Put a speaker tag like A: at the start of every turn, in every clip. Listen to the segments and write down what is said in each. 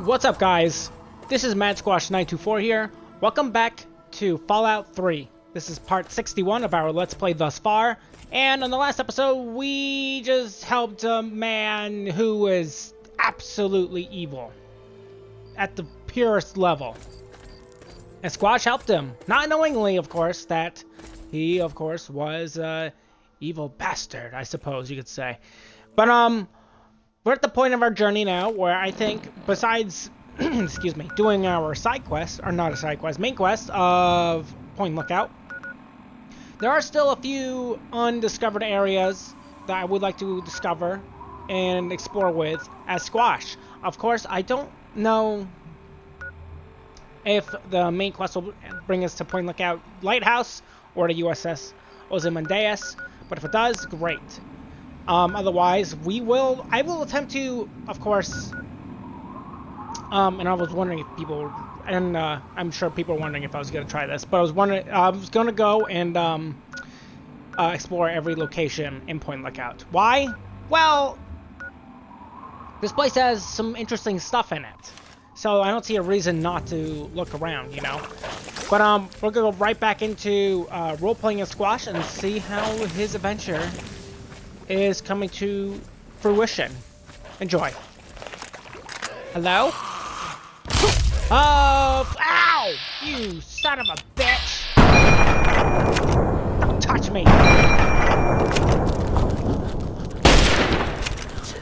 A: What's up, guys? This is MadSquash924 here. Welcome back to Fallout 3. This is part 61 of our Let's Play thus far. And on the last episode, we just helped a man who is absolutely evil. At the purest level. And Squash helped him. Not knowingly, of course, that he, of course, was a evil bastard, I suppose you could say. But, we're at the point of our journey now where I think, besides, excuse me, doing our side quest, or not a side quest, main quest of Point Lookout, there are still a few undiscovered areas that I would like to discover and explore with as Squash. Of course, I don't know if the main quest will bring us to Point Lookout Lighthouse or the USS Ozymandias, but if it does, great. Otherwise, I will attempt to, of course, and I was wondering if people, and I'm sure people are wondering if I was going to try this, but I was going to go and explore every location in Point Lookout. Why? Well, this place has some interesting stuff in it, so I don't see a reason not to look around, you know? But we're going to go right back into role-playing as Squash and see how his adventure is coming to fruition. Enjoy. Hello? Oh, ow! You son of a bitch! Don't touch me!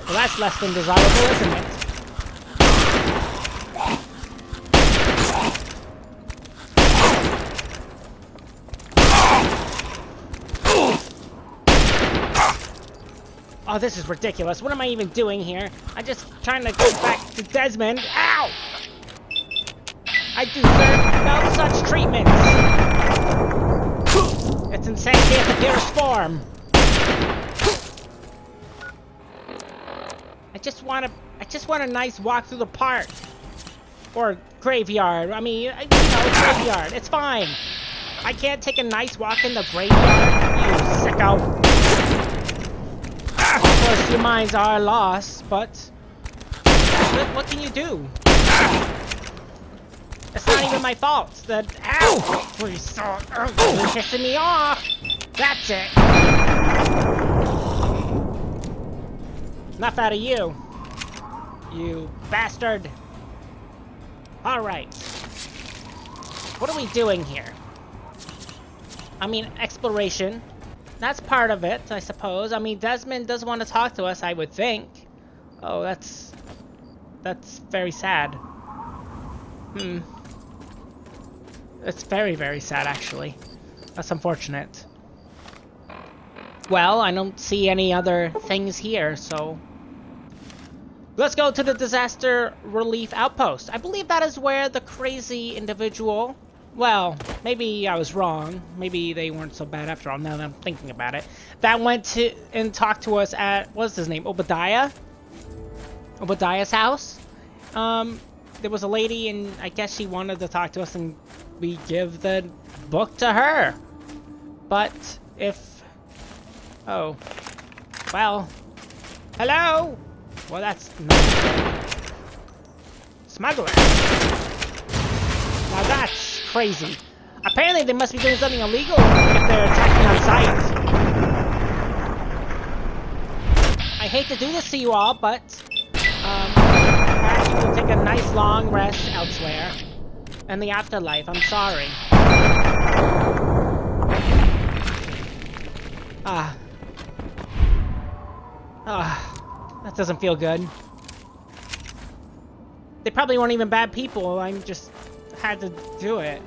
A: Well, that's less than desirable, isn't it? Oh, this is ridiculous. What am I even doing here? I'm just trying to go back to Desmond. Ow! I deserve no such treatment. It's insanity at the purest form. I just want a nice walk through the park. Or graveyard. I mean, graveyard. It's fine. I can't take a nice walk in the graveyard, you sicko. Of course, your minds are lost, but what can you do? It's not even my fault. Ow! You're pissing me off. That's it. Enough out of you, you bastard. All right. What are we doing here? I mean, exploration. That's part of it, I suppose. I mean, Desmond does want to talk to us, I would think. Oh, that's very sad. It's very, very sad, actually. That's unfortunate. Well, I don't see any other things here, so let's go to the disaster relief outpost. I believe that is where the crazy individual... Well, maybe I was wrong. Maybe they weren't so bad after all, now that I'm thinking about it. That went to and talked to us at, what's his name, Obadiah? Obadiah's house? There was a lady, and I guess she wanted to talk to us, and we give the book to her. But if... Oh. Well. Hello? Well, that's not good. Smuggler. Now that's crazy. Apparently they must be doing something illegal if they're attacking on sight. I hate to do this to you all, but perhaps you will take a nice long rest elsewhere. In the afterlife, I'm sorry. That doesn't feel good. They probably weren't even bad people, I'm just had to do it.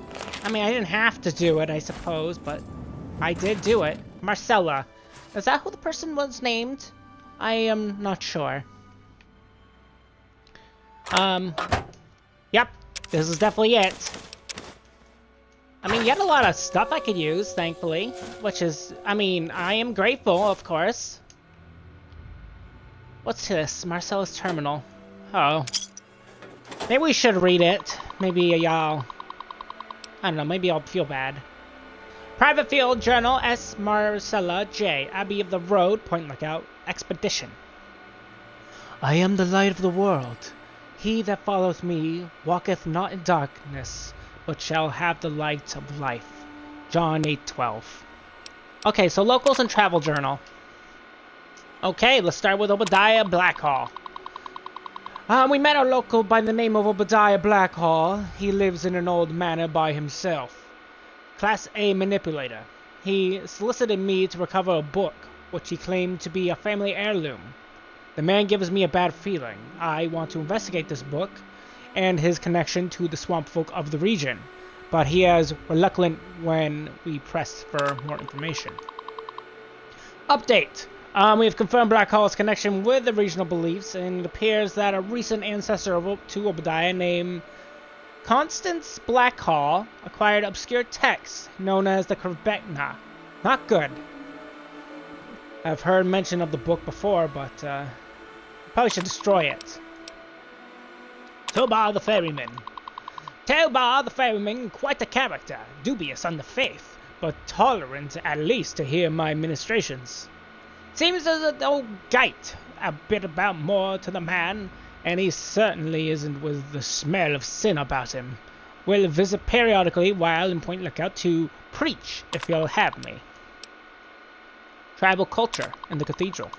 A: I mean, I didn't have to do it, I suppose, but I did do it. Marcella. Is that who the person was named? I am not sure. Yep. This is definitely it. I mean, you had a lot of stuff I could use, thankfully. Which is, I mean, I am grateful, of course. What's this? Marcella's Terminal. Oh. Maybe we should read it. Maybe y'all... I don't know, maybe I'll feel bad. Private Field Journal S. Marcella J. Abbey of the Road, Point Lookout, Expedition. I am the light of the world. He that followeth me walketh not in darkness, but shall have the light of life. John 8:12. Okay, so locals and travel journal. Okay, let's start with Obadiah Blackhall. We met a local by the name of Obadiah Blackhall. He lives in an old manor by himself. Class A manipulator. He solicited me to recover a book, which he claimed to be a family heirloom. The man gives me a bad feeling. I want to investigate this book and his connection to the swamp folk of the region, but he is reluctant when we press for more information. Update. We have confirmed Blackhall's connection with the regional beliefs, and it appears that a recent ancestor to Obadiah named Constance Blackhall acquired obscure texts known as the Krvekna. Not good. I've heard mention of the book before, but probably should destroy it. Tobar the Ferryman. Tobar the Ferryman, quite a character, dubious on the faith, but tolerant at least to hear my ministrations. Seems as an old gite, a bit about more to the man, and he certainly isn't with the smell of sin about him. Will visit periodically while in Point Lookout to preach, if you'll have me. Tribal culture in the cathedral.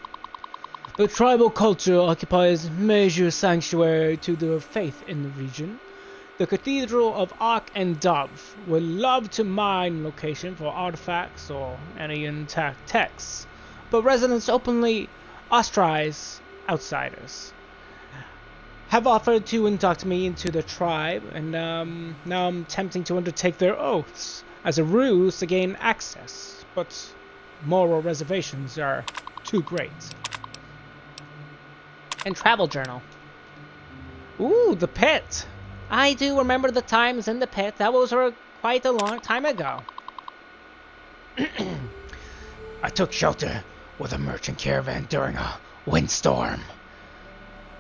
A: The tribal culture occupies major sanctuary to the faith in the region. The Cathedral of Ark and Dove would love to mine location for artifacts or any intact texts, but residents openly ostracize outsiders. Have offered to induct me into the tribe, and now I'm attempting to undertake their oaths as a ruse to gain access, but moral reservations are too great. And travel journal. Ooh, the pit. I do remember the times in the pit. That was quite a long time ago.
B: I took shelter with a merchant caravan during a windstorm.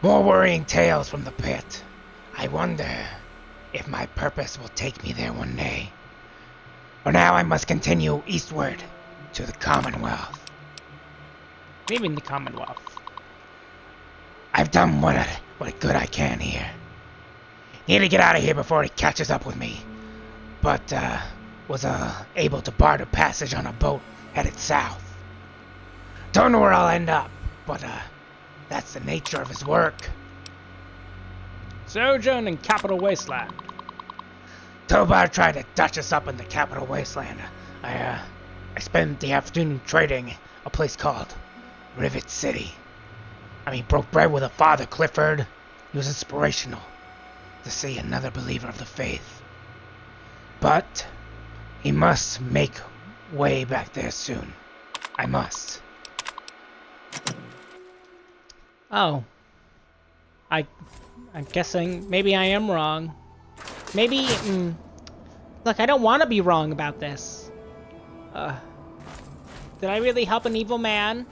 B: More worrying tales from the pit. I wonder if my purpose will take me there one day. For now I must continue eastward to the Commonwealth.
A: Leaving the Commonwealth.
B: I've done what good I can here. Need to get out of here before he catches up with me. But was able to barter passage on a boat headed south. Don't know where I'll end up, but that's the nature of his work.
A: Sojourn in Capital Wasteland.
B: Tobar tried to dutch us up in the Capital Wasteland. I spent the afternoon trading a place called Rivet City. Broke bread with a Father Clifford. It was inspirational to see another believer of the faith. But he must make way back there soon. I must.
A: Oh. I'm guessing maybe I am wrong. Maybe, look, I don't want to be wrong about this. Did I really help an evil man?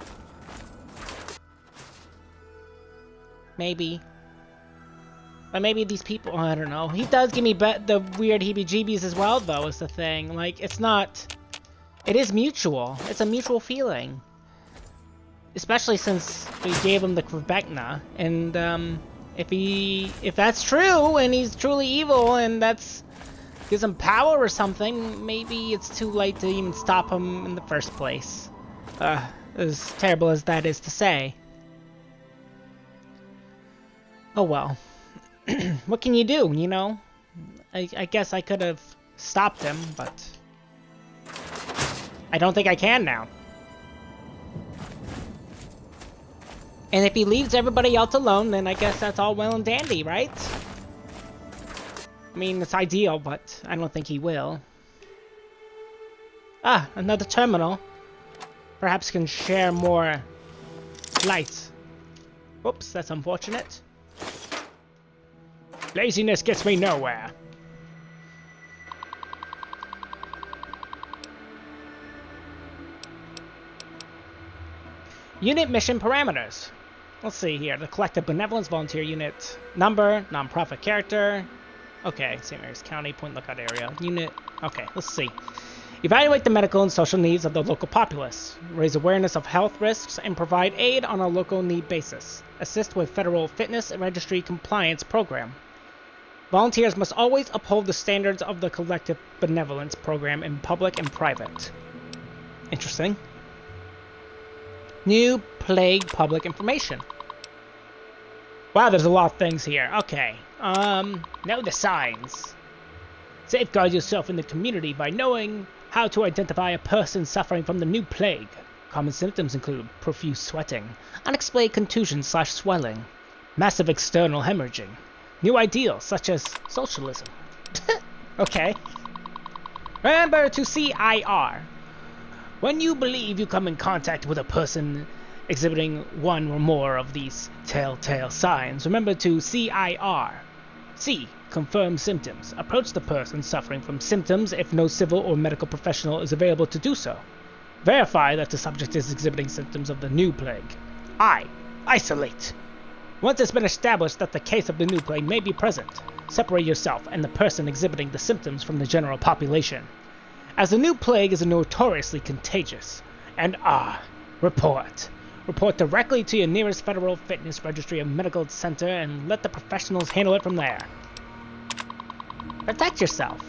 A: Maybe. But maybe these people, I don't know. He does give me the weird heebie-jeebies as well, though, is the thing. Like, it's not... It is mutual. It's a mutual feeling. Especially since we gave him the Krvekna. And, if that's true, and he's truly evil, and that's... gives him power or something, maybe it's too late to even stop him in the first place. As terrible as that is to say. Oh well. What can you do, you know? I guess I could have stopped him, but... I don't think I can now. And if he leaves everybody else alone, then I guess that's all well and dandy, right? I mean, it's ideal, but I don't think he will. Ah, another terminal. Perhaps can share more light. Oops, that's unfortunate. Laziness gets me nowhere. Unit mission parameters. Let's see here. The Collective Benevolence Volunteer Unit. Number, non-profit character. Okay, St. Mary's County, Point Lookout area. Unit. Okay, let's see. Evaluate the medical and social needs of the local populace, raise awareness of health risks, and provide aid on a local need basis. Assist with federal fitness registry compliance program. Volunteers must always uphold the standards of the collective benevolence program in public and private. Interesting. New plague public information. Wow, there's a lot of things here. Okay. Know the signs. Safeguard yourself in the community by knowing how to identify a person suffering from the new plague. Common symptoms include profuse sweating, unexplained contusion/swelling, massive external hemorrhaging, new ideals such as socialism. Okay. Remember to CIR. When you believe you come in contact with a person exhibiting one or more of these telltale signs, remember to CIR. C. Confirm symptoms. Approach the person suffering from symptoms if no civil or medical professional is available to do so. Verify that the subject is exhibiting symptoms of the new plague. I. Isolate. Once it's been established that the case of the new plague may be present, separate yourself and the person exhibiting the symptoms from the general population. As the new plague is notoriously contagious. And report. Report directly to your nearest federal fitness registry or medical center and let the professionals handle it from there. Protect yourself.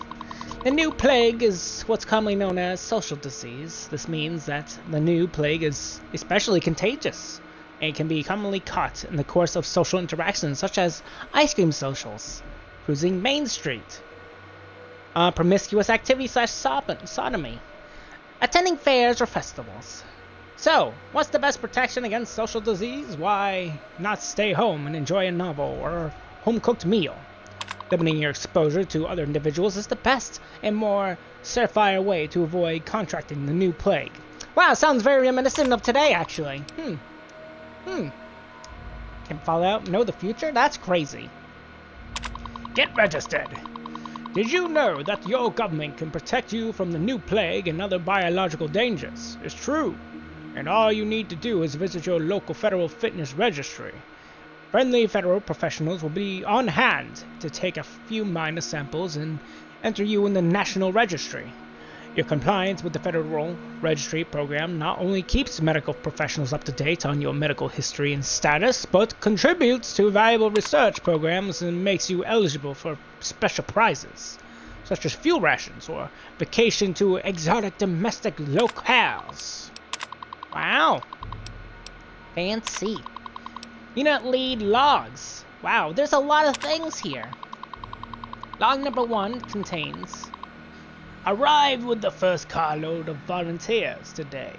A: The new plague is what's commonly known as social disease. This means that the new plague is especially contagious and can be commonly caught in the course of social interactions such as ice cream socials, cruising Main Street, promiscuous activity/sodomy, attending fairs or festivals. So, what's the best protection against social disease? Why not stay home and enjoy a novel or a home-cooked meal? Limiting your exposure to other individuals is the best and more surefire way to avoid contracting the new plague. Wow, sounds very reminiscent of today, actually. Can Fallout know the future? That's crazy. Get registered. Did you know that your government can protect you from the new plague and other biological dangers? It's true. And all you need to do is visit your local federal fitness registry. Friendly federal professionals will be on hand to take a few minor samples and enter you in the national registry. Your compliance with the federal registry program not only keeps medical professionals up to date on your medical history and status, but contributes to valuable research programs and makes you eligible for special prizes, such as fuel rations or vacation to exotic domestic locales. Wow. Fancy. Unit lead logs. Wow, there's a lot of things here. Log number 1 contains: arrived with the first carload of volunteers today.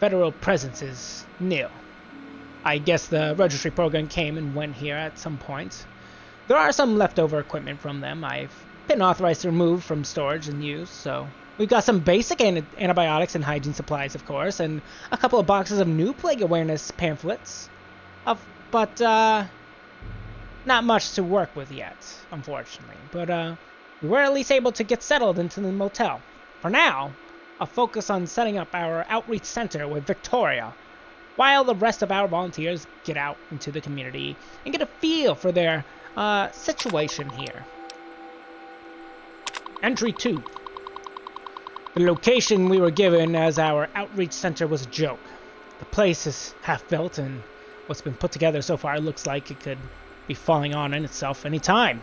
A: Federal presence is nil. I guess the registry program came and went here at some point. There are some leftover equipment from them I've been authorized to remove from storage and use, so we've got some basic antibiotics and hygiene supplies, of course, and a couple of boxes of new plague awareness pamphlets. But not much to work with yet, unfortunately. But we were at least able to get settled into the motel. For now, I'll focus on setting up our outreach center with Victoria, while the rest of our volunteers get out into the community and get a feel for their situation here. Entry 2. The location we were given as our outreach center was a joke. The place is half-built, and what's been put together so far looks like it could be falling on in itself any time.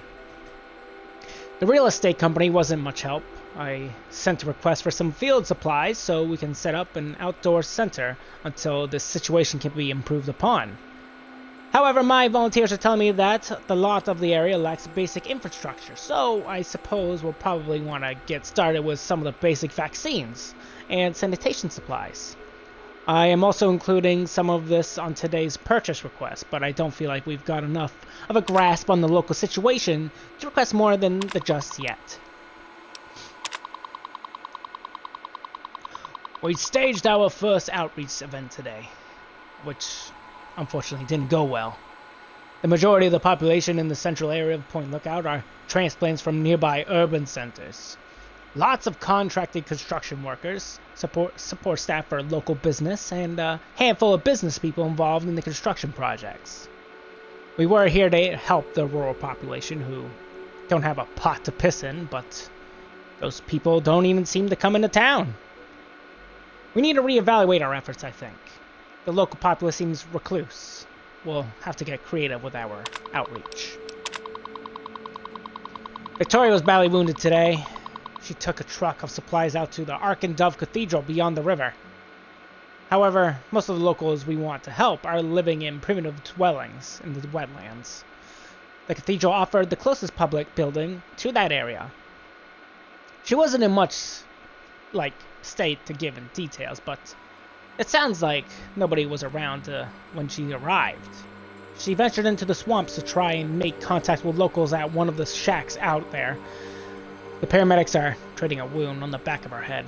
A: The real estate company wasn't much help. I sent a request for some field supplies so we can set up an outdoor center until this situation can be improved upon. However, my volunteers are telling me that the lot of the area lacks basic infrastructure, so I suppose we'll probably want to get started with some of the basic vaccines and sanitation supplies. I am also including some of this on today's purchase request, but I don't feel like we've got enough of a grasp on the local situation to request more than the just yet. We staged our first outreach event today, which unfortunately didn't go well. The majority of the population in the central area of Point Lookout are transplants from nearby urban centers. Lots of contracted construction workers, support staff for local business, and a handful of business people involved in the construction projects. We were here to help the rural population who don't have a pot to piss in, but Those people don't even seem to come into town. We need to reevaluate our efforts, I think. The local populace seems recluse. We'll have to get creative with our outreach. Victoria was badly wounded today. She took a truck of supplies out to the Ark and Dove Cathedral beyond the river. However, most of the locals we want to help are living in primitive dwellings in the wetlands. The cathedral offered the closest public building to that area. She wasn't in much, state to give in details, but it sounds like nobody was around when she arrived. She ventured into the swamps to try and make contact with locals at one of the shacks out there. The paramedics are treating a wound on the back of her head.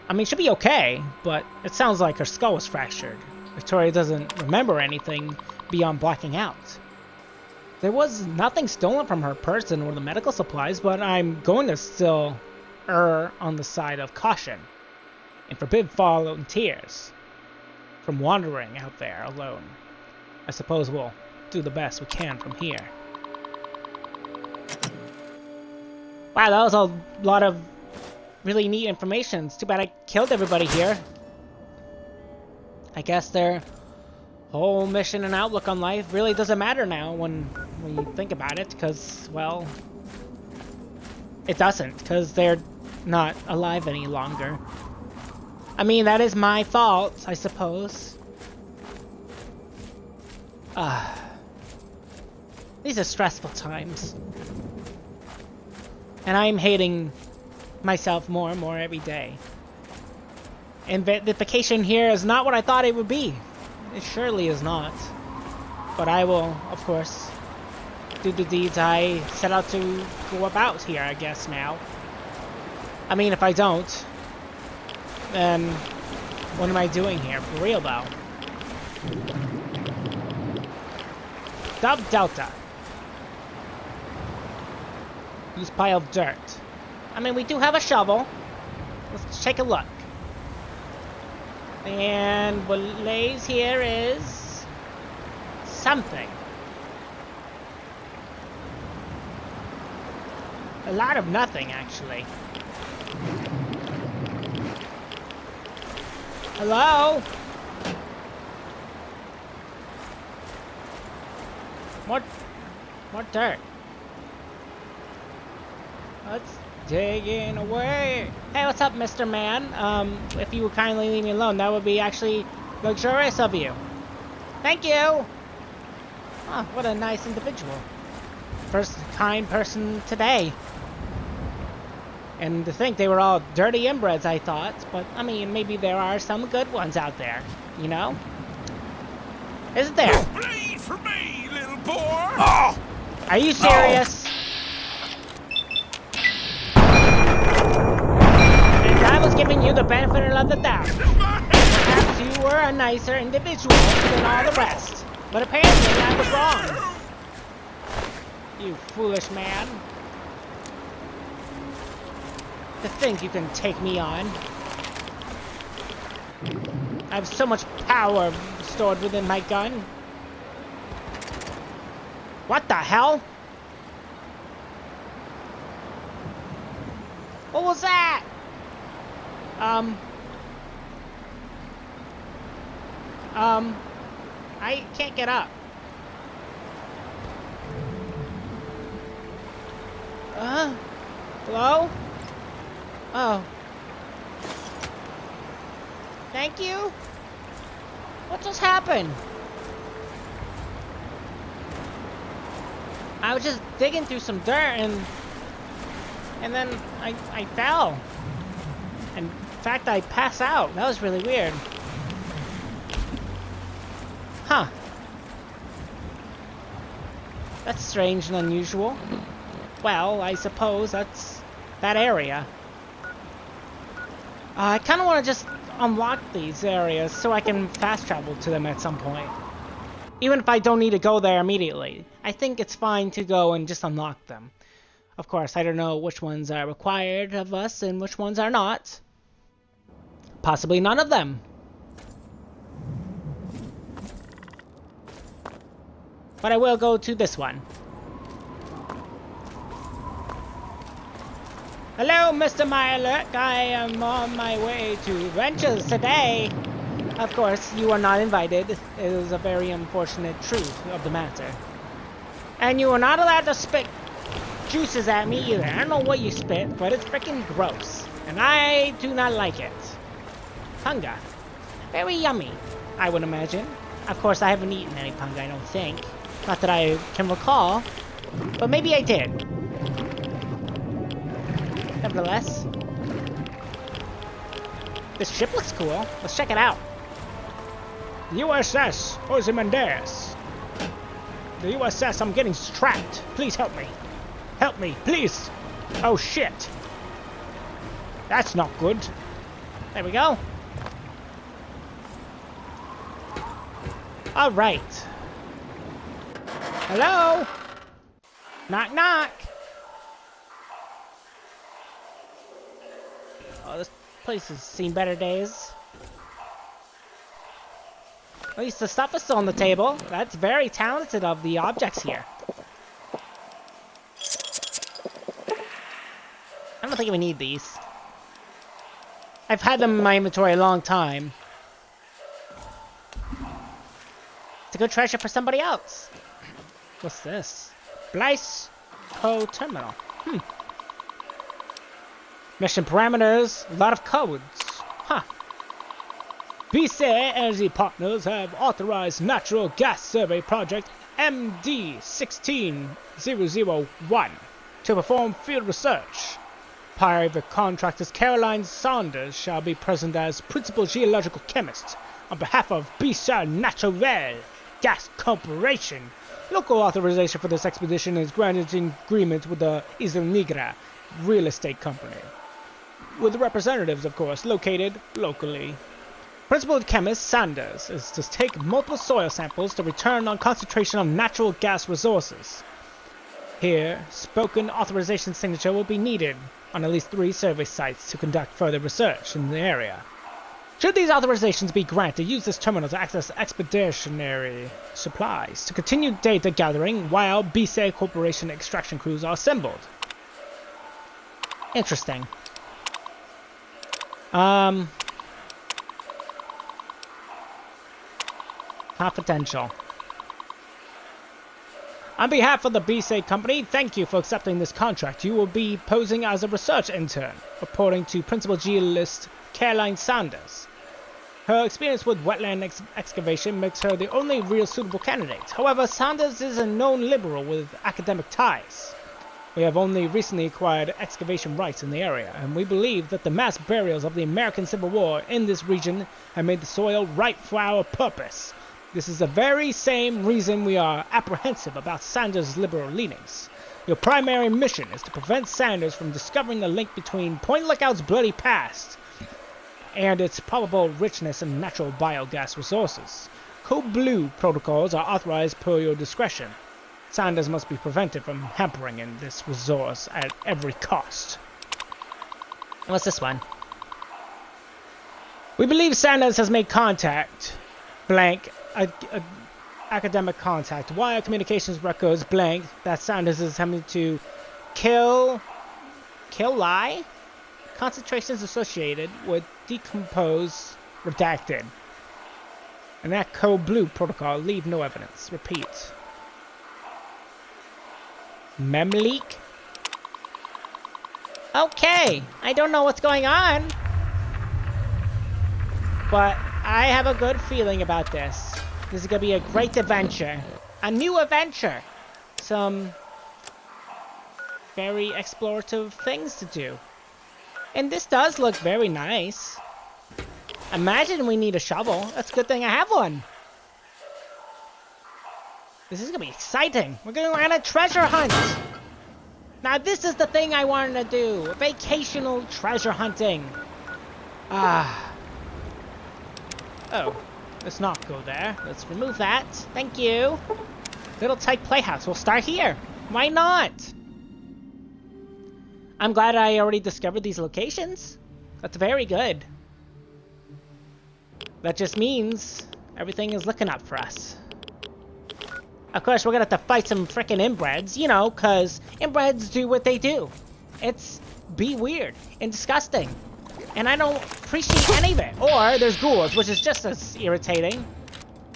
A: I mean, she'll be okay, but it sounds like her skull was fractured. Victoria doesn't remember anything beyond blacking out. There was nothing stolen from her person or the medical supplies, but I'm going to still err on the side of caution and forbid volunteers from wandering out there alone. I suppose we'll do the best we can from here. Wow, that was a lot of really neat information. It's too bad I killed everybody here. I guess their whole mission and outlook on life really doesn't matter now when you think about it, because, well, it doesn't, because they're not alive any longer. I mean, that is my fault, I suppose. These are stressful times. And I'm hating myself more and more every day. And the vacation here is not what I thought it would be. It surely is not. But I will, of course, do the deeds I set out to go about here, I guess, now. I mean, if I don't, then what am I doing here? For real, though. Dove Delta. Use pile of dirt. I mean, we do have a shovel. Let's take a look. And what lays here is something. A lot of nothing, actually. Hello? More dirt. Let's digging away. Hey, what's up, Mr. Man? If you would kindly leave me alone, that would be actually luxurious of you. Thank you! Oh, what a nice individual. First kind person today. And to think they were all dirty inbreds, I thought. But, I mean, maybe there are some good ones out there, you know? Isn't there?
C: Bleed for me, little boy! Oh!
A: Are you serious? I was giving you the benefit of the doubt. Perhaps you were a nicer individual than all the rest. But apparently I was wrong. You foolish man. To think you can take me on. I have so much power stored within my gun. What the hell? What was that? I can't get up. Hello? Oh. Thank you? What just happened? I was just digging through some dirt and then I fell. And in fact, I passed out. That was really weird. Huh. That's strange and unusual. Well, I suppose that's that area. I kind of want to just unlock these areas so I can fast travel to them at some point. Even if I don't need to go there immediately. I think it's fine to go and just unlock them. Of course, I don't know which ones are required of us and which ones are not. Possibly none of them. But I will go to this one. Hello, Mr. Mirelurk. I am on my way to Ventures today. Of course, you are not invited. It is a very unfortunate truth of the matter. And you are not allowed to spit juices at me either. I don't know what you spit, but it's freaking gross. And I do not like it. Punga. Very yummy, I would imagine. Of course, I haven't eaten any punga, I don't think. Not that I can recall, but maybe I did. Nevertheless, this ship looks cool. Let's check it out. The USS Ozymandias. The USS, I'm getting trapped. Please help me. Help me, please. Oh shit. That's not good. There we go. All right. Hello? Knock, knock. Oh, this place has seen better days. At least the stuff is still on the table. That's very talented of the objects here. I don't think we need these. I've had them in my inventory a long time. It's a good treasure for somebody else. What's this? Blyce Co Terminal. Mission parameters, a lot of codes. Huh. BC Energy Partners have authorized Natural Gas Survey Project MD16001 to perform field research. Private contractors Caroline Saunders shall be present as principal geological chemist on behalf of BC Natural Gas Corporation. Local authorization for this expedition is granted in agreement with the Isla Negra real estate company, with representatives, of course, located locally. Principal chemist Sanders is to take multiple soil samples to return on concentration of natural gas resources. Here, spoken authorization signature will be needed on at least 3 survey sites to conduct further research in the area. Should these authorizations be granted, use this terminal to access expeditionary supplies to continue data gathering while BC Corporation extraction crews are assembled. Interesting. Confidential. On behalf of the BC Company, thank you for accepting this contract. You will be posing as a research intern, reporting to Principal Geologist Caroline Sanders. Her experience with wetland excavation makes her the only real suitable candidate. However, Sanders is a known liberal with academic ties. We have only recently acquired excavation rights in the area, and we believe that the mass burials of the American Civil War in this region have made the soil ripe for our purpose. This is the very same reason we are apprehensive about Sanders' liberal leanings. Your primary mission is to prevent Sanders from discovering the link between Point Lookout's bloody past and its probable richness in natural biogas resources. Code Blue protocols are authorized per your discretion. Sanders must be prevented from hampering in this resource at every cost. What's this one? We believe Sanders has made contact, blank, academic contact, wire communications records, blank, that Sanders is attempting to kill lie? Concentrations associated with decompose, redacted. And that Code Blue protocol leave no evidence. Repeat. Mem leak? Okay, I don't know what's going on, but I have a good feeling about this. This is gonna be a great adventure. A new adventure. Some very explorative things to do. And this does look very nice. Imagine we need a shovel. That's a good thing I have one. This is gonna be exciting. We're going on a treasure hunt. Now this is the thing I wanted to do. Vacational treasure hunting. Oh, let's not go there. Let's remove that. Thank you. Little tight playhouse. We'll start here. Why not? I'm glad I already discovered these locations. That's very good. That just means everything is looking up for us. Of course, we're gonna have to fight some frickin' inbreds, you know, cause inbreds do what they do. It's be weird and disgusting. And I don't appreciate any of it. Or there's ghouls, which is just as irritating.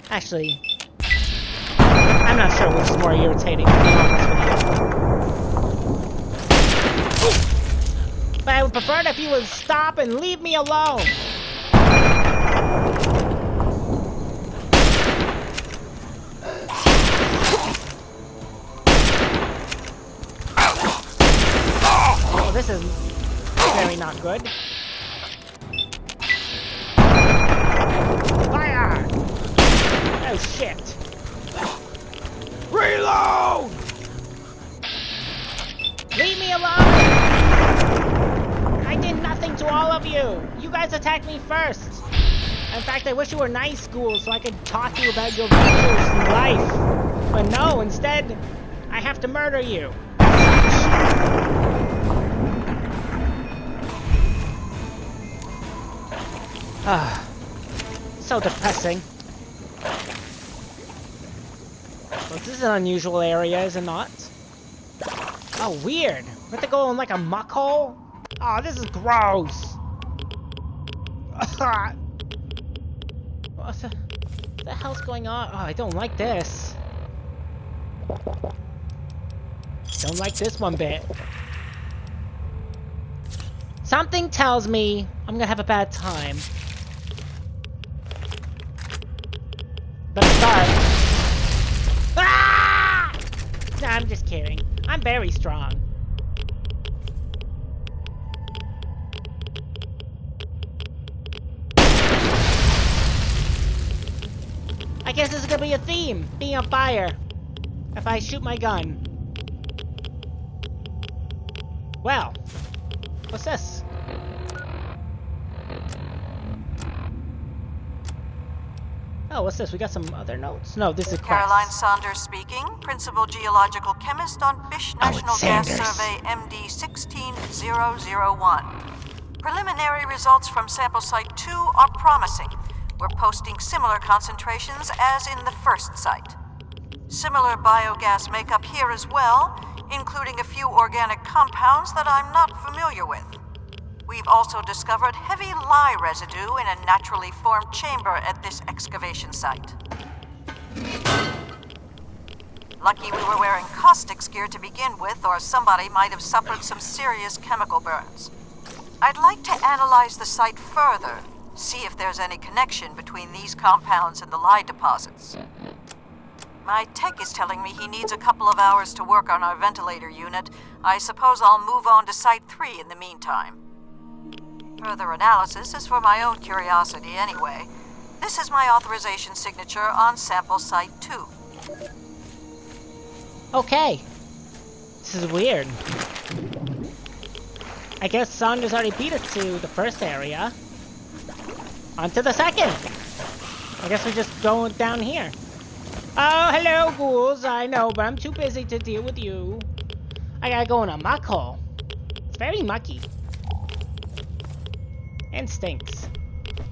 A: Actually, I'm not sure which is more irritating, to be honest with you. But I would prefer it if you would stop and leave me alone. Oh, this is very not good. Fire! Oh shit.
C: Reload!
A: Leave me alone! I did nothing to all of you! You guys attacked me first! In fact, I wish you were nice ghouls so I could talk to you about your adventures in life. But no, instead, I have to murder you. Ah, so depressing. Well, this is an unusual area, is it not? Oh, weird. We have to go in like a muck hole? Oh, this is gross. What the hell's going on? Oh, I don't like this. Don't like this one bit. Something tells me I'm gonna have a bad time. Better start. Ah! Nah, I'm just kidding. I'm very strong. I guess this is gonna be a theme, being on fire. If I shoot my gun. Well, what's this? Oh, what's this? We got some other notes? No, this is
D: Caroline
A: quest.
D: Saunders speaking, Principal Geological Chemist on Bish National Gas
B: Sanders.
D: Survey MD 16001. Preliminary results from sample site 2 are promising. We're posting similar concentrations as in the first site. Similar biogas makeup here as well, including a few organic compounds that I'm not familiar with. We've also discovered heavy lye residue in a naturally formed chamber at this excavation site. Lucky we were wearing caustics gear to begin with, or somebody might have suffered some serious chemical burns. I'd like to analyze the site further, see if there's any connection between these compounds and the lye deposits. My tech is telling me he needs a couple of hours to work on our ventilator unit. I suppose I'll move on to Site 3 in the meantime. Further analysis is for my own curiosity anyway. This is my authorization signature on sample Site 2.
A: Okay. This is weird. I guess Saunders already beat us to the first area. On to the second. I guess we just go down here. Oh, hello, ghouls. I know, but I'm too busy to deal with you. I gotta go in a muck hole. It's very mucky. And stinks.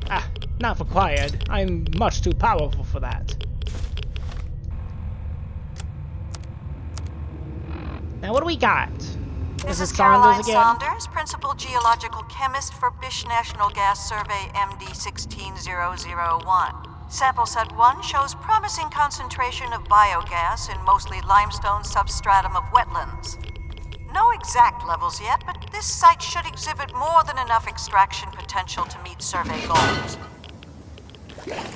A: Ah, not required. I'm much too powerful for that. Now, what do we got?
D: This is
A: it
D: Caroline
A: Saunders again?
D: Saunders, Principal Geological Chemist for Bish National Gas Survey MD 16001. Sample set 1 shows promising concentration of biogas in mostly limestone substratum of wetlands. No exact levels yet, but this site should exhibit more than enough extraction potential to meet survey goals.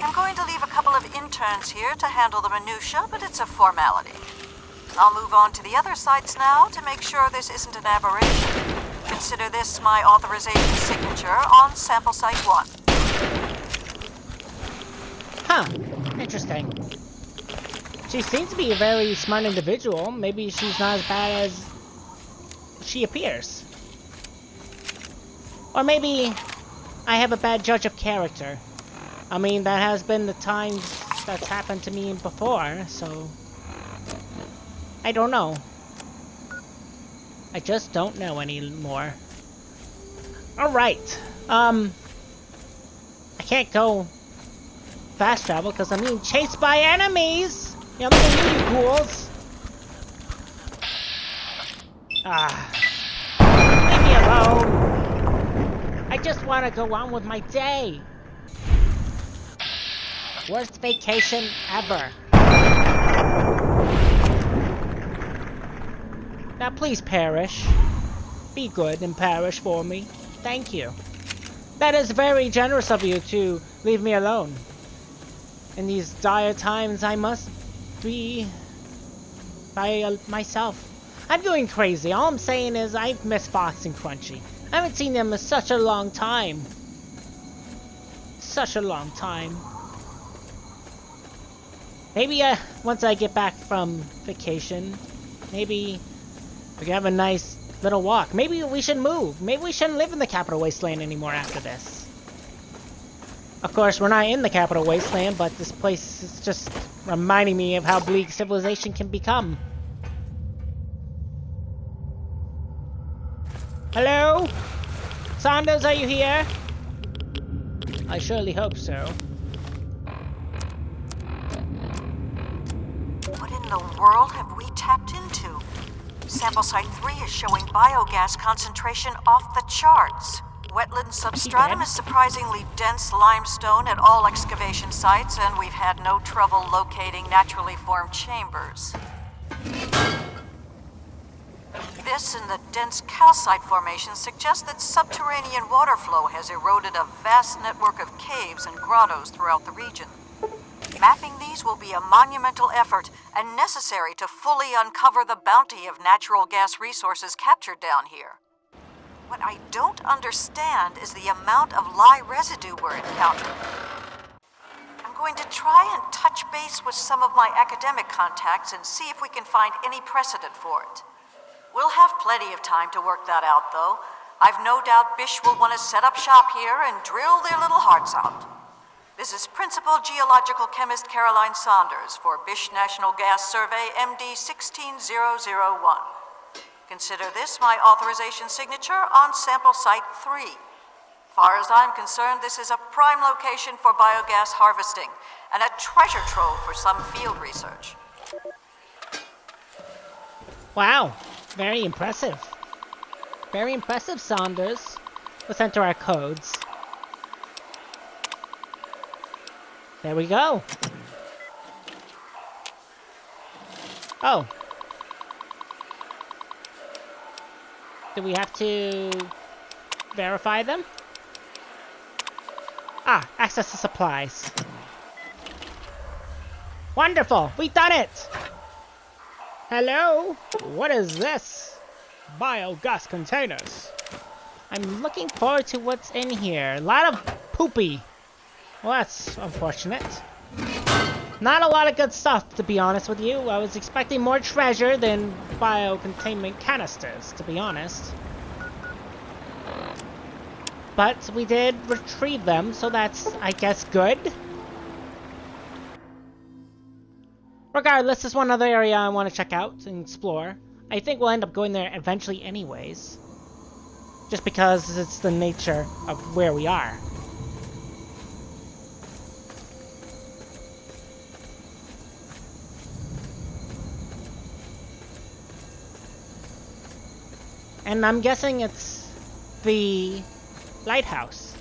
D: I'm going to leave a couple of interns here to handle the minutiae, but it's a formality. I'll move on to the other sites now to make sure this isn't an aberration. Consider this my authorization signature on sample site 1.
A: Huh. Interesting. She seems to be a very smart individual. Maybe she's not as bad as she appears. Or maybe I have a bad judge of character. I mean, that has been the times that's happened to me before, so... I don't know. I just don't know anymore. Alright. I can't go fast travel because I'm being chased by enemies! Yeah, look at you ghouls! Ah. Leave me alone. I just want to go on with my day. Worst vacation ever. Now please perish. Be good and perish for me. Thank you. That is very generous of you to leave me alone. In these dire times, I must be by myself. I'm going crazy. All I'm saying is I miss Fox and Crunchy. I haven't seen them in such a long time. Such a long time. Maybe once I get back from vacation, maybe we can have a nice little walk. Maybe we should move. Maybe we shouldn't live in the Capital Wasteland anymore after this. Of course, we're not in the Capital Wasteland, but this place is just reminding me of how bleak civilization can become. Hello? Saunders, are you here? I surely hope so.
D: What in the world have we tapped into? Sample Site 3 is showing biogas concentration off the charts. Wetland substratum is surprisingly dense limestone at all excavation sites, and we've had no trouble locating naturally formed chambers. This and the dense calcite formation suggest that subterranean water flow has eroded a vast network of caves and grottos throughout the region. Mapping these will be a monumental effort and necessary to fully uncover the bounty of natural gas resources captured down here. What I don't understand is the amount of lye residue we're encountering. I'm going to try and touch base with some of my academic contacts and see if we can find any precedent for it. We'll have plenty of time to work that out, though. I've no doubt Bish will want to set up shop here and drill their little hearts out. This is Principal Geological Chemist Caroline Saunders for Bish National Gas Survey MD 16001. Consider this my authorization signature on Sample Site 3. Far as I'm concerned, this is a prime location for biogas harvesting and a treasure trove for some field research.
A: Wow, very impressive. Very impressive, Saunders. Let's enter our codes. There we go. Oh. Do we have to verify them? Ah, access to supplies. Wonderful! We've done it! Hello? What is this? Biogas containers. I'm looking forward to what's in here. A lot of poopy. Well, that's unfortunate. Not a lot of good stuff, to be honest with you. I was expecting more treasure than biocontainment canisters, to be honest. But we did retrieve them, so that's, I guess, good. Regardless, there's one other area I want to check out and explore. I think we'll end up going there eventually anyways. Just because it's the nature of where we are. And I'm guessing it's the lighthouse.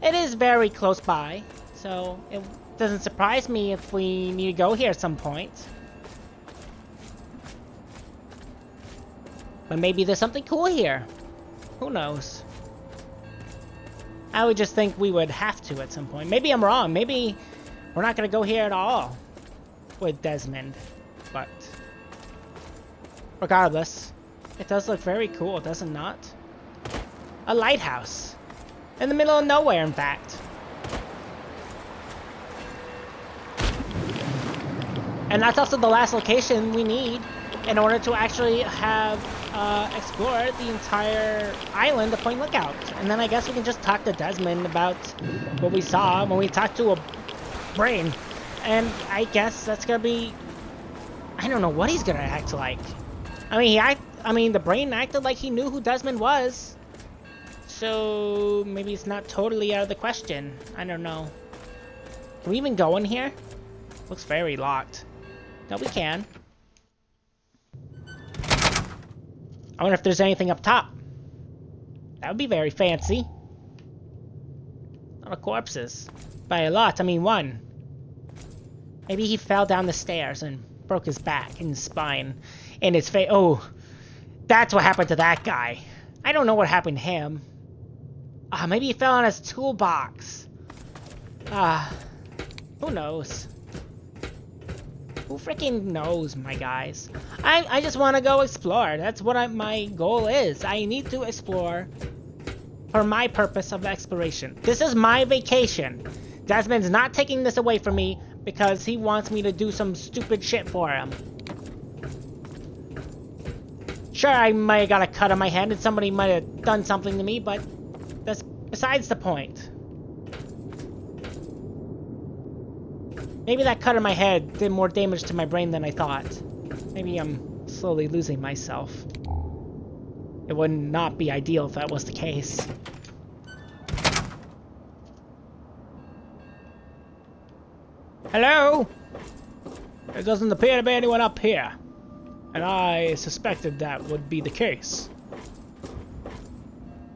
A: It is very close by, so it doesn't surprise me if we need to go here at some point. But maybe there's something cool here. Who knows? I would just think we would have to at some point. Maybe I'm wrong. Maybe we're not going to go here at all with Desmond. But regardless, it does look very cool, does it not? A lighthouse. In the middle of nowhere, in fact. And that's also the last location we need in order to actually have explored the entire island of Point Lookout. And then I guess we can just talk to Desmond about what we saw when we talked to a brain. And I guess that's gonna be... I don't know what he's gonna act like. I mean, the brain acted like he knew who Desmond was. So maybe it's not totally out of the question. I don't know. Can we even go in here? Looks very locked. No, we can. I wonder if there's anything up top. That would be very fancy. A lot of corpses. By a lot, I mean one. Maybe he fell down the stairs and broke his back and spine and his face. Oh, that's what happened to that guy. I don't know what happened to him. Maybe he fell on his toolbox. Who knows? Who freaking knows, my guys? I just want to go explore. That's what my goal is. I need to explore for my purpose of exploration. This is my vacation. Desmond's not taking this away from me because he wants me to do some stupid shit for him. Sure, I might have got a cut on my head and somebody might have done something to me, but that's besides the point. Maybe that cut on my head did more damage to my brain than I thought. Maybe I'm slowly losing myself. It would not be ideal if that was the case. Hello? There doesn't appear to be anyone up here. And I suspected that would be the case.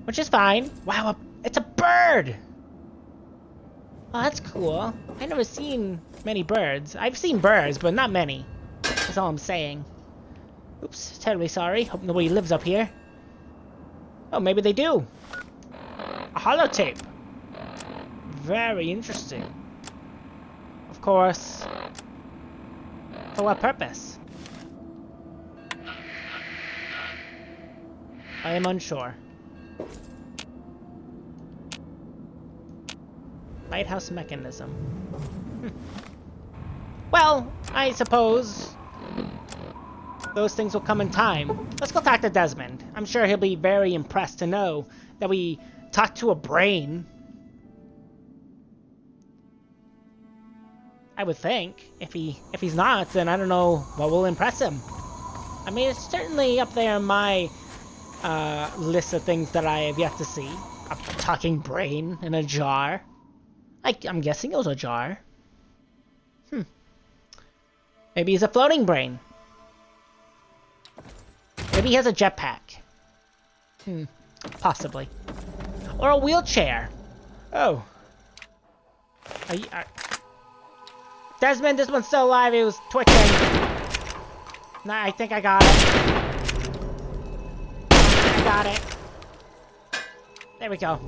A: Which is fine. Wow, it's a bird! Oh, that's cool. I've never seen many birds. I've seen birds, but not many. That's all I'm saying. Oops, terribly sorry. Hope nobody lives up here. Oh, maybe they do. A holotape. Very interesting. Of course. For what purpose? I am unsure. Lighthouse mechanism. Well, I suppose those things will come in time. Let's go talk to Desmond. I'm sure he'll be very impressed to know that we talked to a brain. I would think. If he's not, then I don't know what will impress him. I mean, it's certainly up there in my list of things that I have yet to see. A talking brain in a jar. I'm guessing it was a jar. Maybe he's a floating brain. Maybe he has a jetpack. Possibly. Or a wheelchair. Oh. Desmond, this one's still alive. It was twitching. Nah, I think I got it. I got it. There we go.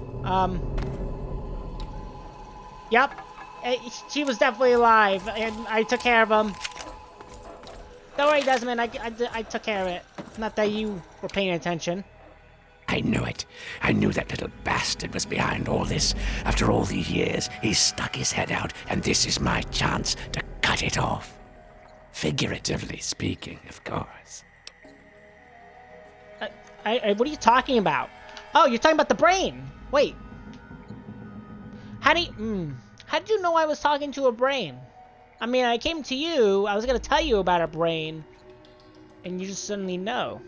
A: Yep. She was definitely alive, and I took care of him. Don't worry, Desmond. I took care of it. Not that you were paying attention.
C: I knew it. I knew that little bastard was behind all this. After all these years, he's stuck his head out, and this is my chance to cut it off. Figuratively speaking, of course.
A: What are you talking about? Oh, you're talking about the brain. Wait. How did you know I was talking to a brain? I mean, I came to you, I was gonna tell you about a brain, and you just suddenly know.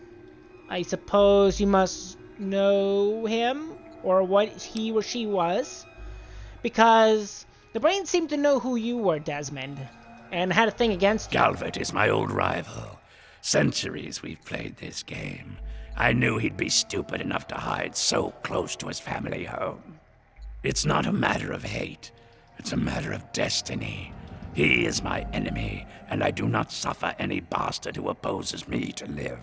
A: I suppose you must know him, or what he or she was, because the brain seemed to know who you were, Desmond, and had a thing against you.
C: Calvert is my old rival. Centuries we've played this game. I knew he'd be stupid enough to hide so close to his family home. It's not a matter of hate. It's a matter of destiny. He is my enemy, and I do not suffer any bastard who opposes me to live.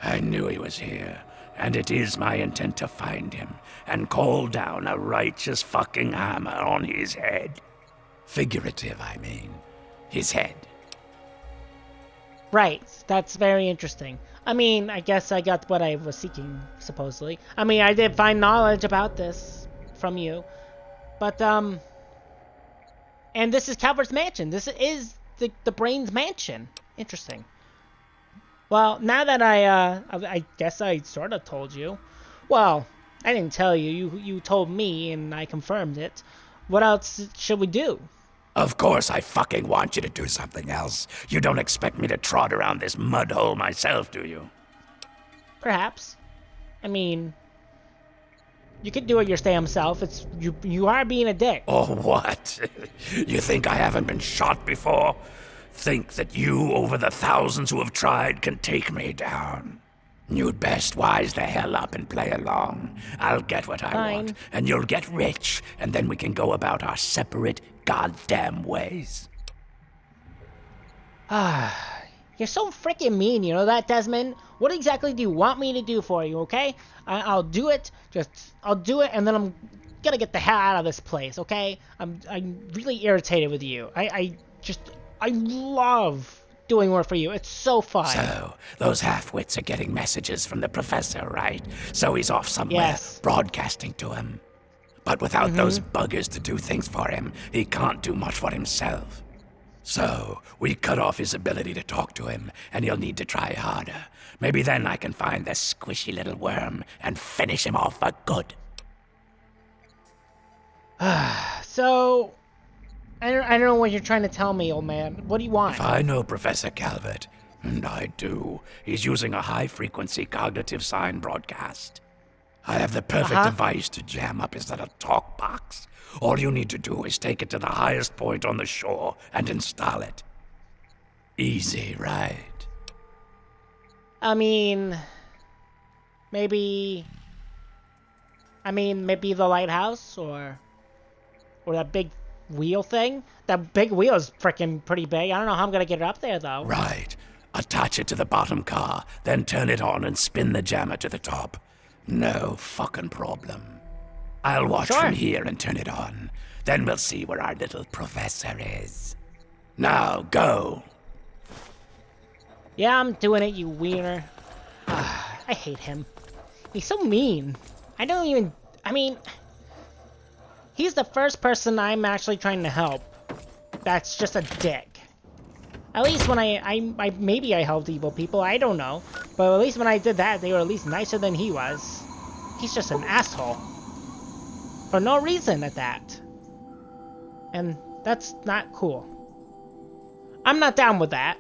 C: I knew he was here, and it is my intent to find him and call down a righteous fucking hammer on his head. Figurative, I mean. His head.
A: Right, that's very interesting. I mean, I guess I got what I was seeking, supposedly. I mean, I did find knowledge about this from you. But, and this is Calvert's mansion. This is the brain's mansion. Interesting. Well, now that I guess I sort of told you. Well, I didn't tell you. You told me, and I confirmed it. What else should we do?
C: Of course I fucking want you to do something else. You don't expect me to trot around this mud hole myself, do you?
A: Perhaps. I mean, you could do it your damn self. It's you are being a dick.
C: Or what? You think I haven't been shot before? Think that you, over the thousands who have tried, can take me down? You'd best wise the hell up and play along. I'll get what I
A: Fine.
C: want, and you'll get rich, and then we can go about our separate goddamn ways.
A: You're so freaking mean, you know that, Desmond? What exactly do you want me to do for you, okay? I'll do it, I'll do it, and then I'm gonna get the hell out of this place, okay? I'm really irritated with you. I love doing work for you. It's so fun.
C: So, those half-wits are getting messages from the professor, right? So he's off somewhere,
A: Yes.
C: broadcasting to him. But without those buggers to do things for him, he can't do much for himself. So, we cut off his ability to talk to him, and he'll need to try harder. Maybe then I can find the squishy little worm and finish him off for good.
A: So, I don't know what you're trying to tell me, old man. What do you want?
C: If I know Professor Calvert, and I do, he's using a high-frequency cognitive sign broadcast. I have the perfect device to jam up his little talk box. All you need to do is take it to the highest point on the shore and install it. Easy, right?
A: I mean, maybe the lighthouse or that big wheel thing. That big wheel is freaking pretty big. I don't know how I'm gonna get it up there though.
C: Right. Attach it to the bottom car, then turn it on and spin the jammer to the top. No fucking problem. I'll watch
A: Sure.
C: from here and turn it on. Then we'll see where our little professor is. Now, go.
A: Yeah, I'm doing it, you wiener. I hate him. He's so mean. He's the first person I'm actually trying to help. That's just a dick. At least when maybe I helped evil people, I don't know. But at least when I did that, they were at least nicer than he was. He's just an asshole. For no reason at that. And that's not cool. I'm not down with that.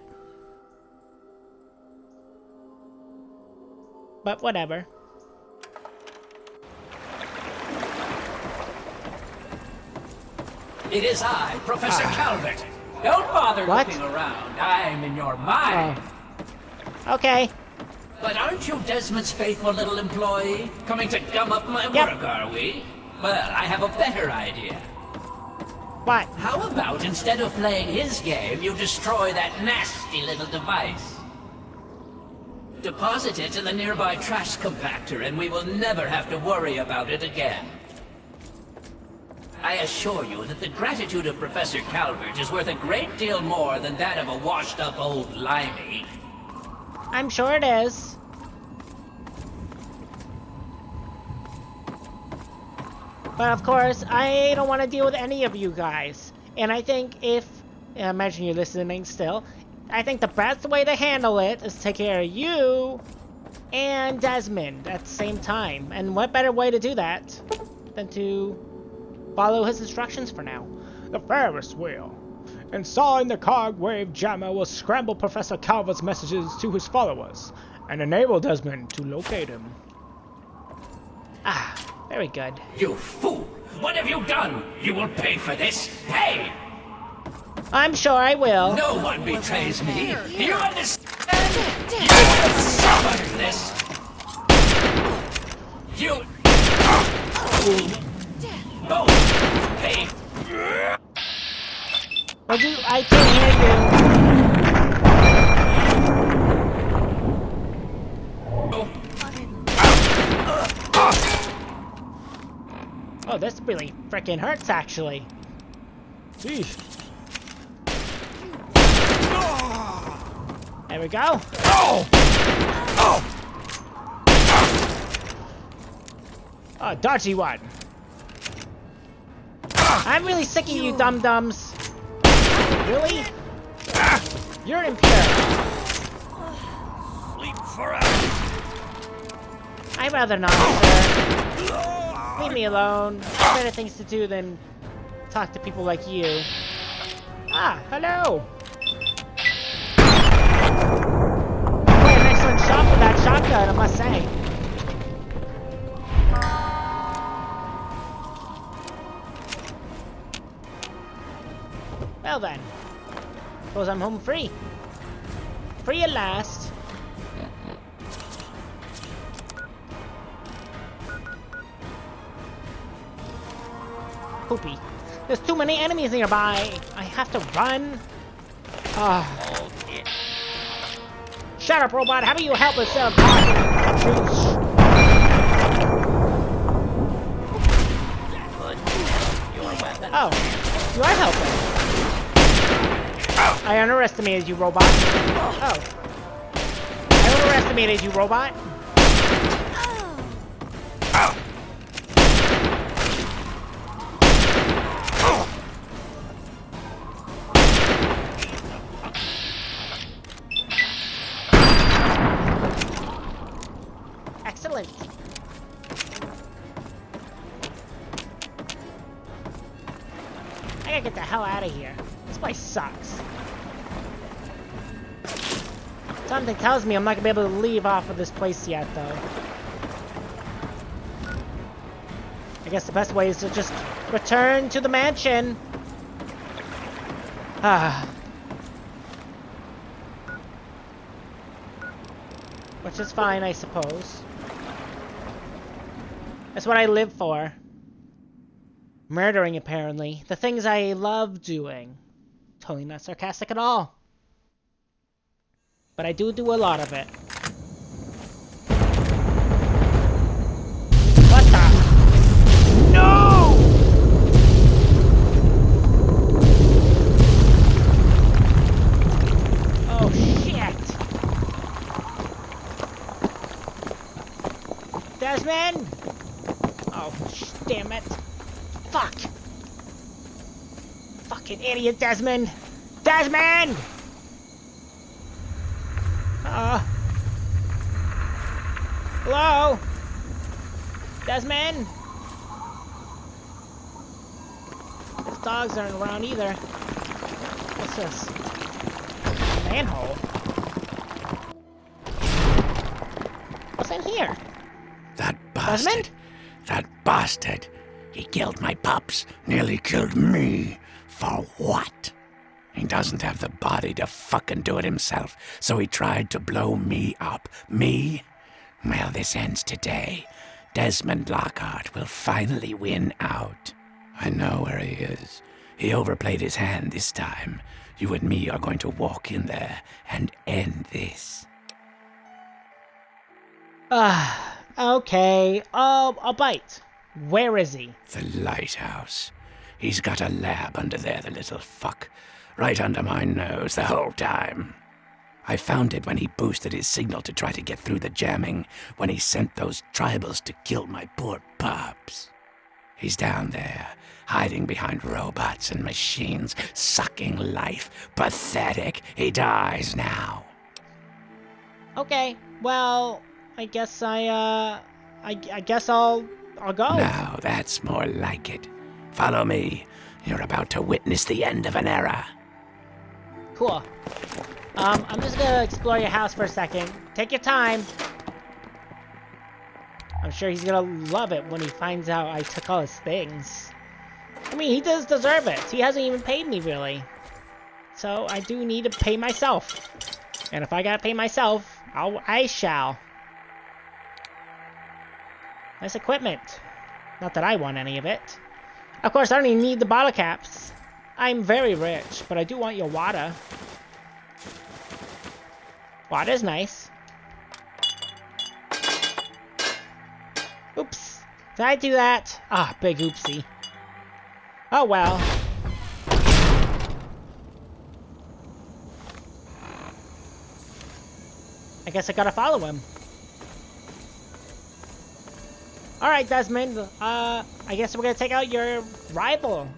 A: But whatever.
E: It is I, Professor Calvert. Don't bother
A: What?
E: looking around. I'm in your mind.
A: Okay.
E: But aren't you Desmond's faithful little employee? Coming to gum up my
A: Yep.
E: work, are we? Well, I have a better idea.
A: What?
E: How about instead of playing his game, you destroy that nasty little device? Deposit it in the nearby trash compactor and we will never have to worry about it again. I assure you that the gratitude of Professor Calvert is worth a great deal more than that of a washed-up old limey.
A: I'm sure it is. But of course, I don't want to deal with any of you guys. And I think imagine you're listening still, I think the best way to handle it is to take care of you and Desmond at the same time. And what better way to do that than to follow his instructions for now?
B: The Ferris wheel. Inside the cogwave jammer will scramble Professor Calvert's messages to his followers and enable Desmond to locate him.
A: Ah, very good.
E: You fool! What have you done? You will pay for this! Pay!
A: I'm sure I will.
E: No one betrays me! Do you understand? You will suffer this! You... both pay!
A: I can't hear you. Oh, this really freaking hurts, actually.
B: Sheesh.
A: There we go.
B: A dodgy one.
A: I'm really sick of you dum-dums. Really? You're impure.
C: Sleep forever.
A: I'd rather not, sir. Leave me alone. I have better things to do than talk to people like you. Ah, hello. Quite an excellent shot with that shotgun, I must say. Well then, suppose I'm home free. Free at last. poopy. There's too many enemies nearby. I have to run. Ah. Shut up, robot. How about you help instead of talking? Oh, you are helping. I underestimated you, robot. Oh. I underestimated you, robot. Excellent. I gotta get the hell out of here. This place sucks. Something tells me I'm not gonna be able to leave off of this place yet, though. I guess the best way is to just return to the mansion. Ah. Which is fine, I suppose. That's what I live for. Murdering, apparently. The things I love doing. Totally not sarcastic at all. But I do a lot of it. What the? No! Oh, shit! Desmond! Oh, damn it. Fuck! Fucking idiot, Desmond! Desmond! Hello? Desmond? These dogs aren't around either. What's this? Manhole? What's in here?
C: That bastard.
A: Desmond?
C: That bastard. He killed my pups. Nearly killed me. For what? He doesn't have the body to fucking do it himself, so he tried to blow me up. Me? Well, this ends today. Desmond Lockhart will finally win out. I know where he is. He overplayed his hand this time. You and me are going to walk in there and end this.
A: Okay. I'll bite. Where is he?
C: The lighthouse. He's got a lab under there, the little fuck. Right under my nose the whole time. I found it when he boosted his signal to try to get through the jamming, when he sent those tribals to kill my poor pups. He's down there, hiding behind robots and machines, sucking life. Pathetic. He dies now.
A: Okay. Well, I guess I guess I'll go.
C: Now that's more like it. Follow me. You're about to witness the end of an era.
A: Cool. I'm just gonna explore your house for a second. Take your time. I'm sure he's gonna love it when he finds out I took all his things. I mean, he does deserve it. He hasn't even paid me, really. So I do need to pay myself. And if I gotta pay myself, I shall. Nice equipment. Not that I want any of it. Of course, I don't even need the bottle caps. I'm very rich, but I do want your water. Water's nice. Oops. Did I do that? Ah, big oopsie. Oh well. I guess I gotta follow him. Alright, Desmond. I guess we're gonna take out your rival.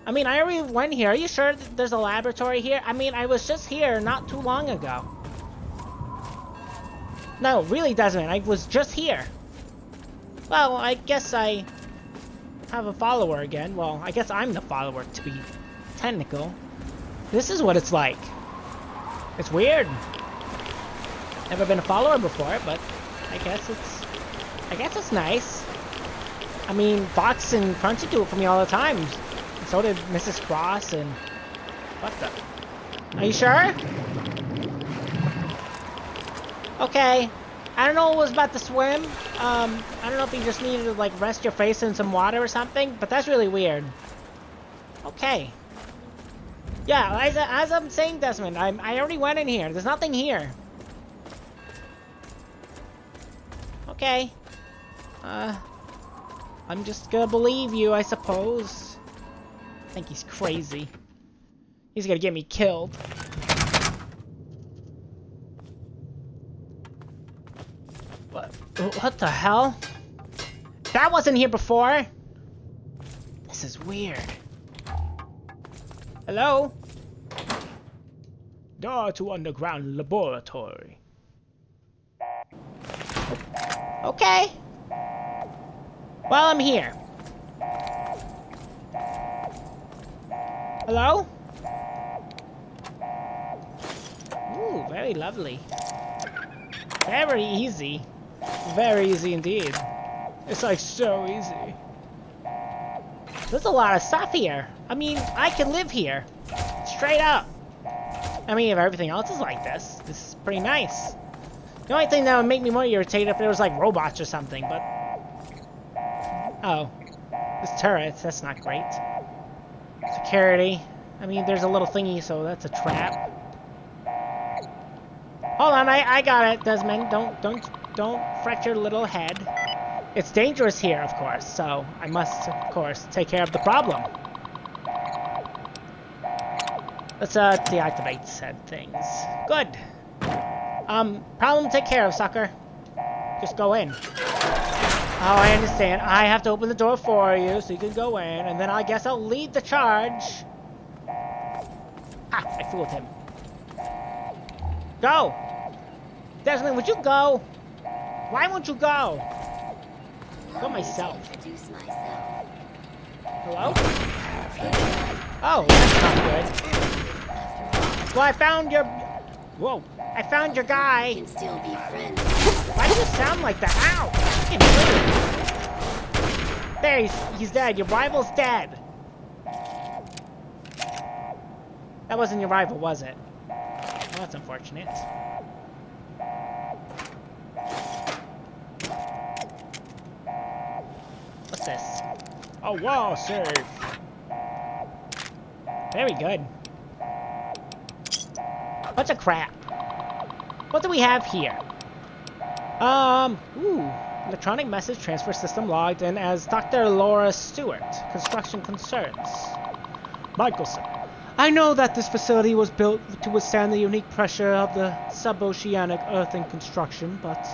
A: I mean, I already went here. Are you sure there's a laboratory here? I mean, I was just here not too long ago. No, really, Desmond. I was just here. Well, I guess I have a follower again. Well, I guess I'm the follower, to be technical. This is what it's like. It's weird. Never been a follower before, but I guess it's nice. I mean, Fox and Crunchy do it for me all the time. So did Mrs. Cross and... What the... Are you sure? Okay. I don't know what was about to swim. I don't know if you just needed to, like, rest your face in some water or something, but that's really weird. Okay. Yeah, as I'm saying, Desmond, I already went in here. There's nothing here. Okay. I'm just gonna believe you, I suppose. I think he's crazy. He's gonna get me killed. What the hell? That wasn't here before! This is weird. Hello? Door to underground laboratory. Okay. Well, I'm here. Hello? Ooh, very lovely. Very easy. Very easy indeed. It's like so easy. There's a lot of stuff here. I mean, I can live here. Straight up. I mean, if everything else is like this is pretty nice. The only thing that would make me more irritated if there was like robots or something, but... Oh. This turret, that's not great. Security. I mean, there's a little thingy, so that's a trap. Hold on, I got it, Desmond. Don't fret your little head. It's dangerous here, of course, so I must, of course, take care of the problem. Let's deactivate said things. Good. Problem take care of, sucker. Just go in. Oh, I understand. I have to open the door for you so you can go in, and then I guess I'll lead the charge. Ah, I fooled him. Go! Desmond, would you go? Why won't you go? Go myself. Hello? Oh, that's not good. Well, I found your... Whoa. I found your guy.
F: Can still be friends.
A: Why does it sound like that? Ow! There, he's dead. Your rival's dead. That wasn't your rival, was it? Well, that's unfortunate. What's this? Oh, wall safe. Very good. Bunch of crap. What do we have here? Electronic message transfer system logged in as Dr. Laura Stewart, construction concerns. Michelson. I know that this facility was built to withstand the unique pressure of the suboceanic earthing construction, but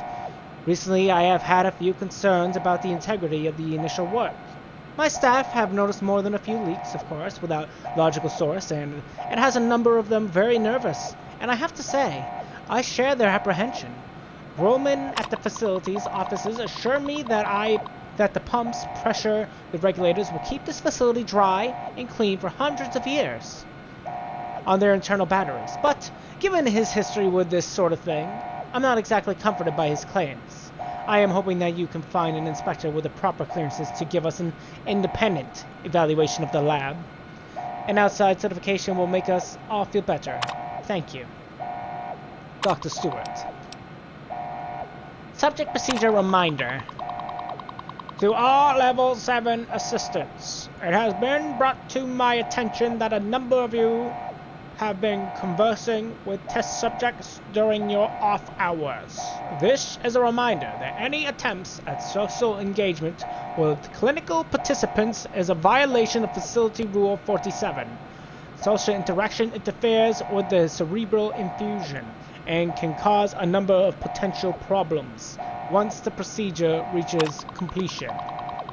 A: recently I have had a few concerns about the integrity of the initial work. My staff have noticed more than a few leaks, of course, without logical source, and it has a number of them very nervous, and I have to say, I share their apprehension. Roman at the facility's offices assure me that the pumps, pressure, the regulators will keep this facility dry and clean for hundreds of years on their internal batteries. But given his history with this sort of thing, I'm not exactly comforted by his claims. I am hoping that you can find an inspector with the proper clearances to give us an independent evaluation of the lab. An outside certification will make us all feel better. Thank you. Dr. Stewart. Subject procedure reminder. To all Level 7 assistants, it has been brought to my attention that a number of you have been conversing with test subjects during your off hours. This is a reminder that any attempts at social engagement with clinical participants is a violation of Facility Rule 47. Social interaction interferes with the cerebral infusion and can cause a number of potential problems once the procedure reaches completion.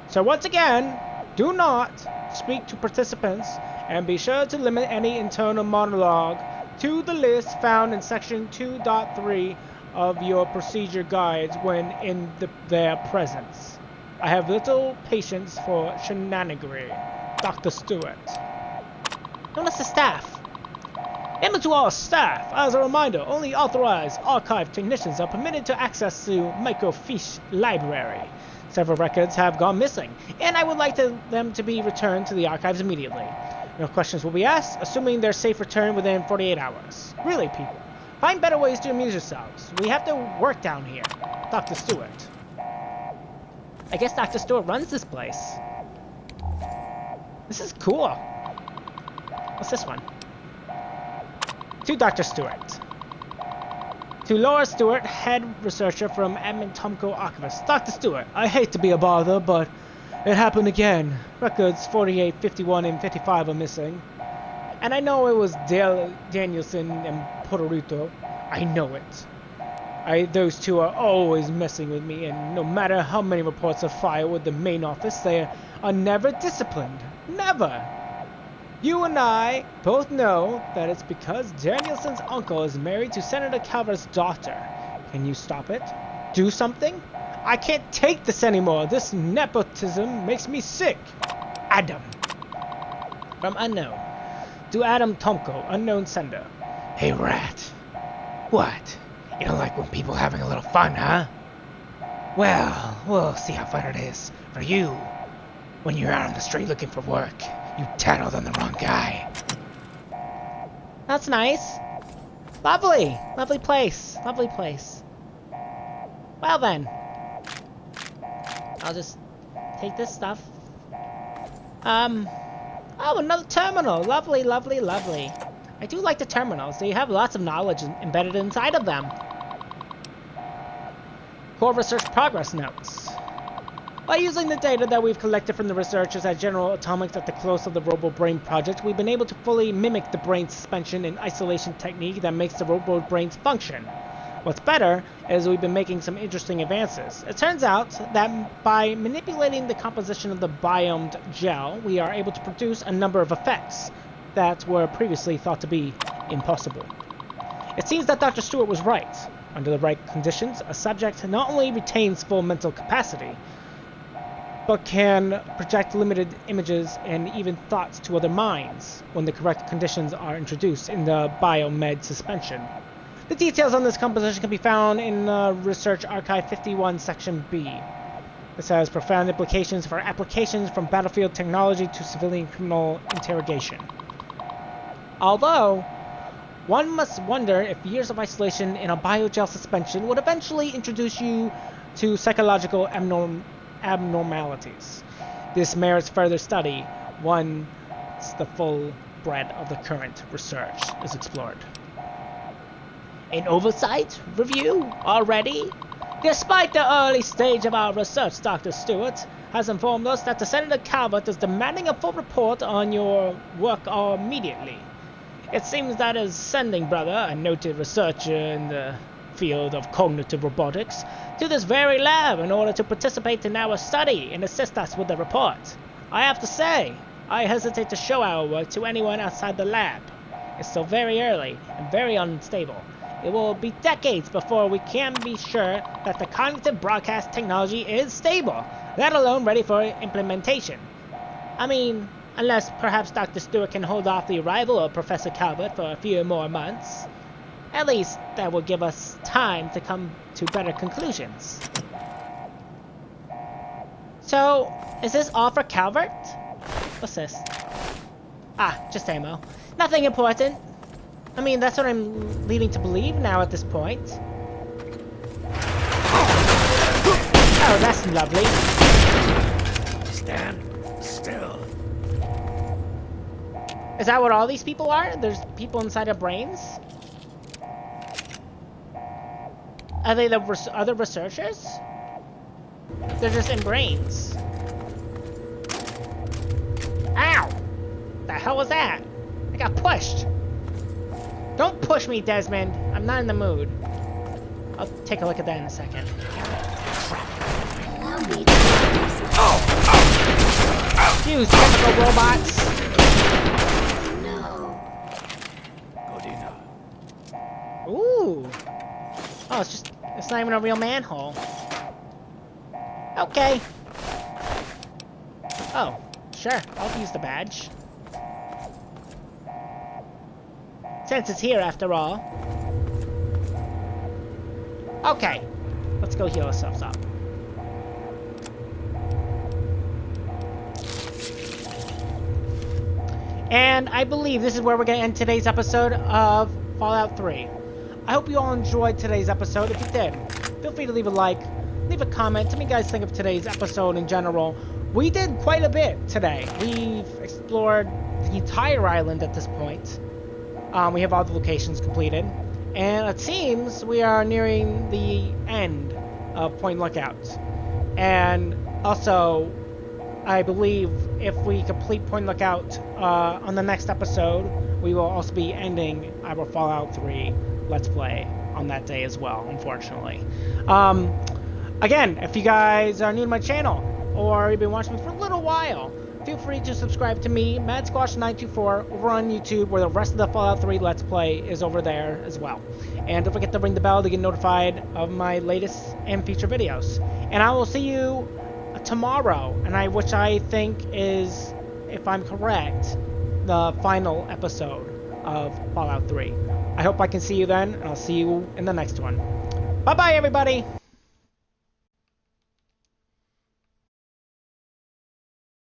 A: So once again, do not speak to participants and be sure to limit any internal monologue to the list found in section 2.3 of your procedure guides when in their presence. I have little patience for shenanigery. Dr. Stewart. Notice the staff. And to all staff, as a reminder, only authorized archive technicians are permitted to access the microfiche library. Several records have gone missing, and I would like them to be returned to the archives immediately. No questions will be asked, assuming their safe return within 48 hours. Really, people, find better ways to amuse yourselves. We have to work down here. Dr. Stewart. I guess Dr. Stewart runs this place. This is cool. What's this one? To Dr. Stewart. To Laura Stewart, head researcher from Edmund Tomko Archivist. Dr. Stewart, I hate to be a bother, but it happened again. Records 48, 51, and 55 are missing. And I know it was Danielson and Portorito. I know it. Those two are always messing with me, and no matter how many reports are filed with the main office, they are never disciplined. Never! You and I both know that it's because Danielson's uncle is married to Senator Calvert's daughter. Can you stop it? Do something? I can't take this anymore. This nepotism makes me sick. Adam. From unknown. To Adam Tomko, unknown sender.
B: Hey, Rat. What? You don't like when people are having a little fun, huh? Well, we'll see how fun it is for you when you're out on the street looking for work. You tattled on the wrong guy.
A: That's nice. Lovely. Lovely place. Lovely place. Well then. I'll just take this stuff. Oh, another terminal. Lovely, lovely, lovely. I do like the terminals. They have lots of knowledge embedded inside of them. Core research progress notes. By using the data that we've collected from the researchers at General Atomics at the close of the RoboBrain project, we've been able to fully mimic the brain suspension and isolation technique that makes the RoboBrains function. What's better is we've been making some interesting advances. It turns out that by manipulating the composition of the biomed gel, we are able to produce a number of effects that were previously thought to be impossible. It seems that Dr. Stewart was right. Under the right conditions, a subject not only retains full mental capacity, but can project limited images and even thoughts to other minds when the correct conditions are introduced in the biomed suspension. The details on this composition can be found in Research Archive 51, Section B. This has profound implications for applications from battlefield technology to civilian criminal interrogation. Although, one must wonder if years of isolation in a biogel suspension would eventually introduce you to psychological abnormalities. This merits further study once the full breadth of the current research is explored. An oversight review already? Despite the early stage of our research, Dr. Stewart has informed us that the Senator Calvert is demanding a full report on your work immediately. It seems that his sending brother, a noted researcher in the field of cognitive robotics, to this very lab in order to participate in our study and assist us with the report. I have to say, I hesitate to show our work to anyone outside the lab. It's still very early and very unstable. It will be decades before we can be sure that the cognitive broadcast technology is stable, let alone ready for implementation. I mean, unless perhaps Dr. Stewart can hold off the arrival of Professor Calvert for a few more months. At least that will give us time to come to better conclusions. So, is this all for Calvert? What's this? Ah, just ammo. Nothing important. I mean, that's what I'm leading to believe now at this point. Oh, that's lovely.
C: Stand still.
A: Is that what all these people are? There's people inside of brains? Are they the other researchers? They're just in brains. Ow! The hell was that? I got pushed. Don't push me, Desmond. I'm not in the mood. I'll take a look at that in a second. You typical robots!
C: Godina.
A: Ooh! Oh, it's not even a real manhole. Okay. Oh, sure. I'll use the badge. Since it's here after all. Okay. Let's go heal ourselves up. And I believe this is where we're going to end today's episode of Fallout 3. I hope you all enjoyed today's episode. If you did, feel free to leave a like, leave a comment. Tell me what you guys think of today's episode in general. We did quite a bit today. We've explored the entire island at this point. We have all the locations completed, and it seems we are nearing the end of Point Lookout. And also, I believe if we complete Point Lookout on the next episode, we will also be ending our Fallout 3 Let's Play on that day as well, unfortunately. Again, if you guys are new to my channel, or you've been watching me for a little while, feel free to subscribe to me, MadSquash924, over on YouTube, where the rest of the Fallout 3 Let's Play is over there as well. And don't forget to ring the bell to get notified of my latest and future videos. And I will see you tomorrow, which I think is, if I'm correct, the final episode of Fallout 3. I hope I can see you then, and I'll see you in the next one. Bye-bye, everybody!